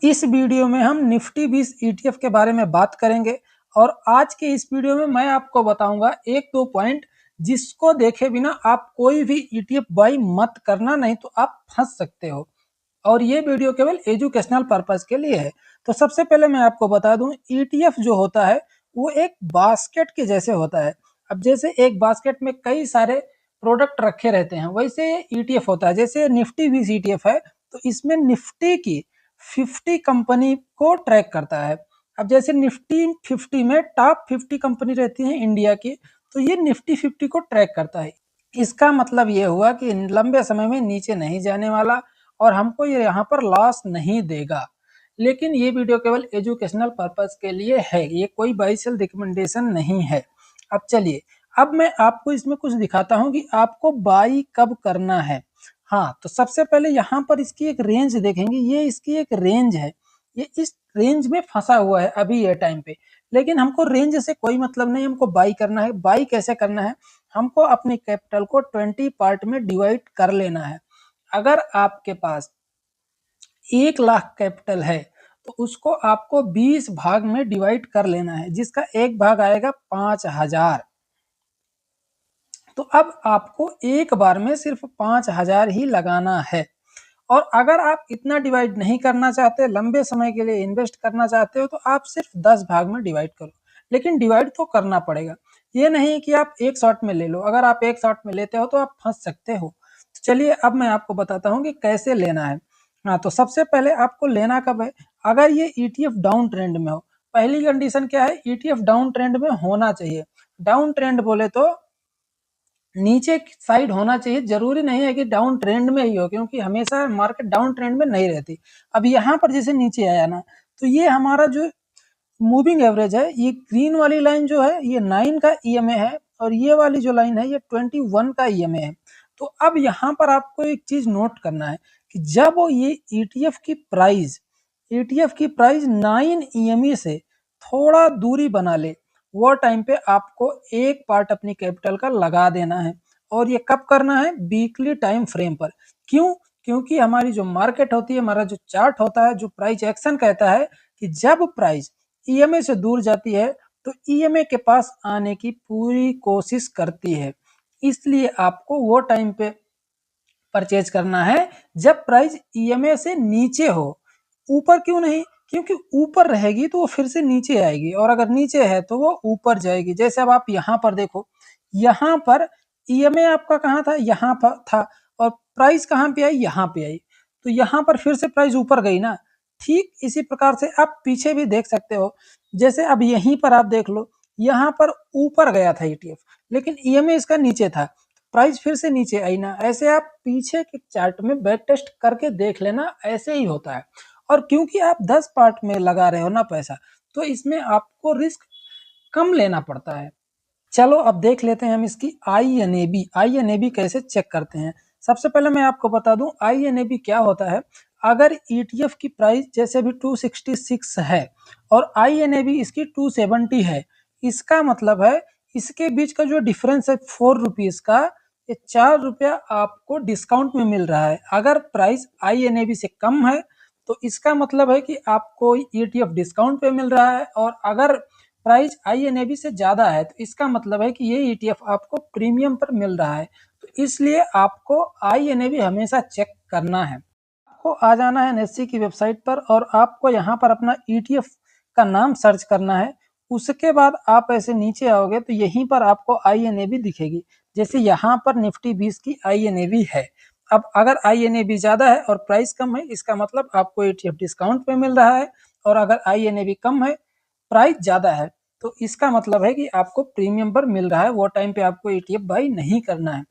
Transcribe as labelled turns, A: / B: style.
A: इस वीडियो में हम निफ्टी 20 ETF के बारे में बात करेंगे और आज के इस वीडियो में मैं आपको बताऊंगा एक दो पॉइंट जिसको देखे बिना आप कोई भी ETF बाई मत करना, नहीं तो आप फंस सकते हो। और ये वीडियो केवल एजुकेशनल पर्पस के लिए है। तो सबसे पहले मैं आपको बता दूं, ETF जो होता है वो एक बास्केट के जैसे होता है। अब जैसे एक बास्केट में कई सारे प्रोडक्ट रखे रहते हैं, वैसे ये ETF होता है। जैसे निफ्टी 20 ETF है तो इसमें निफ्टी की 50 कंपनी को ट्रैक करता है। अब जैसे निफ्टी 50 में टॉप 50 कंपनी रहती है इंडिया की, तो ये निफ्टी 50 को ट्रैक करता है। इसका मतलब ये हुआ कि लंबे समय में नीचे नहीं जाने वाला और हमको ये यहाँ पर लॉस नहीं देगा। लेकिन ये वीडियो केवल एजुकेशनल पर्पस के लिए है, ये कोई बाई सेल रिकमेंडेशन नहीं है। अब चलिए, अब मैं आपको इसमें कुछ दिखाता हूँ कि आपको बाई कब करना है। हाँ, तो सबसे पहले यहाँ पर इसकी एक रेंज देखेंगे, ये इसकी एक रेंज है। ये इस रेंज में फंसा हुआ है अभी ये टाइम पे, लेकिन हमको रेंज से कोई मतलब नहीं, हमको बाई करना है। बाई कैसे करना है, हमको अपने कैपिटल को 20 पार्ट में डिवाइड कर लेना है। अगर आपके पास 1 लाख कैपिटल है तो उसको आपको 20 भाग में डिवाइड कर लेना है, जिसका एक भाग आएगा 5000। तो अब आपको एक बार में सिर्फ 5000 ही लगाना है। और अगर आप इतना डिवाइड नहीं करना चाहते, लंबे समय के लिए इन्वेस्ट करना चाहते हो, तो आप सिर्फ 10 भाग में डिवाइड करो। लेकिन डिवाइड तो करना पड़ेगा, ये नहीं कि आप एक शॉट में ले लो। अगर आप एक शॉट में लेते हो तो आप फंस सकते हो। तो चलिए अब मैं आपको बताता हूँ कि कैसे लेना है। हाँ, तो सबसे पहले आपको लेना कब है, अगर ये ETF डाउन ट्रेंड में हो। पहली कंडीशन क्या है, ETF डाउन ट्रेंड में होना चाहिए। डाउन ट्रेंड बोले तो नीचे साइड होना चाहिए, जरूरी नहीं है कि डाउन ट्रेंड में ही हो, क्योंकि हमेशा मार्केट डाउन ट्रेंड में नहीं रहती। अब यहाँ पर जैसे नीचे आया ना, तो ये हमारा जो मूविंग एवरेज है, ये ग्रीन वाली लाइन जो है ये 9 का EMA है और ये वाली जो लाइन है ये 21 का EMA है। तो अब यहाँ पर आपको एक चीज नोट करना है कि जब ये ETF की प्राइस 9 EMA से थोड़ा दूरी बना ले, वो टाइम पे आपको एक पार्ट अपनी कैपिटल का लगा देना है। और ये कब करना है, वीकली टाइम फ्रेम पर। क्यों, क्योंकि हमारी जो मार्केट होती है, हमारा जो चार्ट होता है, जो प्राइस एक्शन कहता है कि जब प्राइस EMA से दूर जाती है तो EMA के पास आने की पूरी कोशिश करती है। इसलिए आपको वो टाइम पे परचेज करना है जब प्राइस EMA से नीचे हो। ऊपर क्यों नहीं, क्योंकि ऊपर रहेगी तो वो फिर से नीचे आएगी, और अगर नीचे है तो वो ऊपर जाएगी। जैसे अब आप यहाँ पर देखो, यहाँ पर EMA आपका कहाँ था, यहाँ पर था, और प्राइस कहाँ पे आई, यहाँ पे आई। तो यहाँ पर फिर से प्राइस ऊपर गई ना। ठीक इसी प्रकार से आप पीछे भी देख सकते हो। जैसे अब यहीं पर आप देख लो, यहाँ पर ऊपर गया था ETF, लेकिन EMA इसका नीचे था, प्राइस फिर से नीचे आई ना। ऐसे आप पीछे के चार्ट में बैक टेस्ट करके देख लेना, ऐसे ही होता है। और क्योंकि आप 10 पार्ट में लगा रहे हो ना पैसा, तो इसमें आपको रिस्क कम लेना पड़ता है। चलो अब देख लेते हैं हम इसकी INAB कैसे चेक करते हैं। सबसे पहले मैं आपको बता दूं INAB क्या होता है। अगर ETF की प्राइस जैसे अभी 266 है और INAB इसकी 270 है, इसका मतलब है इसके बीच का जो डिफरेंस है 4 रुपीज का, ये 4 रुपया आपको डिस्काउंट में मिल रहा है। अगर प्राइस INAB से कम है तो इसका मतलब है कि आपको ETF डिस्काउंट पे मिल रहा है, और अगर प्राइस INAB से ज्यादा है तो इसका मतलब है कि ये ETF आपको प्रीमियम पर मिल रहा है। तो इसलिए आपको INAB हमेशा चेक करना है। आपको आ जाना है NSE की वेबसाइट पर और आपको यहाँ पर अपना ETF का नाम सर्च करना है। उसके बाद आप ऐसे नीचे आओगे तो यहीं पर आपको INAB दिखेगी। जैसे यहाँ पर निफ्टी 20 की INAB है। अब अगर INAB ज्यादा है और प्राइस कम है, इसका मतलब आपको ETF डिस्काउंट पे मिल रहा है। और अगर INAB कम है, प्राइस ज्यादा है, तो इसका मतलब है कि आपको प्रीमियम पर मिल रहा है। वो टाइम पे आपको ETF बाई नहीं करना है।